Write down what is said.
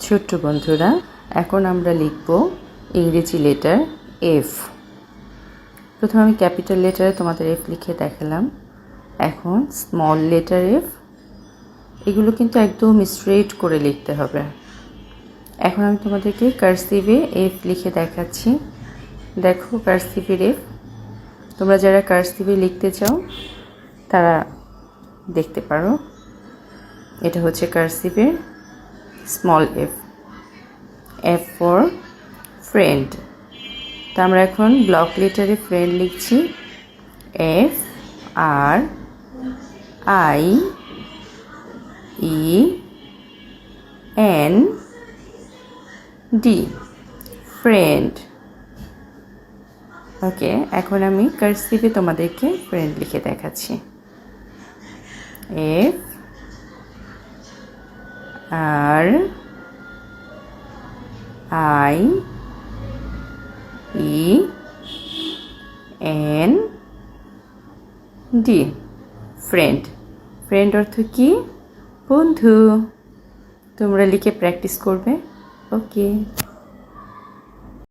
ছোট্ট বন্ধুরা, এখন আমরা লিখব ইংরেজি লেটার এফ। প্রথমে আমি ক্যাপিটাল লেটারে তোমাদের এফ লিখে দেখালাম। এখন স্মল লেটার এফ, এগুলো কিন্তু একদম স্ট্রেট করে লিখতে হবে। এখন আমি তোমাদেরকে কার্সিভে এফ লিখে দেখাচ্ছি। দেখো কার্সিভের এফ। তোমরা যারা কার্সিভে লিখতে চাও তারা দেখতে পারো। এটা হচ্ছে কার্সিভের small F, F for friend. তো আমরা এখন ব্লক লেটারে ফ্রেন্ড লিখছি। F R I E N D, friend. Okay, এখন আমি কার্সিভে তোমাদেরকে ফ্রেন্ড লিখে দেখাচ্ছি। F R I E N D, friend. Friend অর্থ কি? বন্ধু। তোমরা লিখে প্র্যাকটিস করবে। ওকে।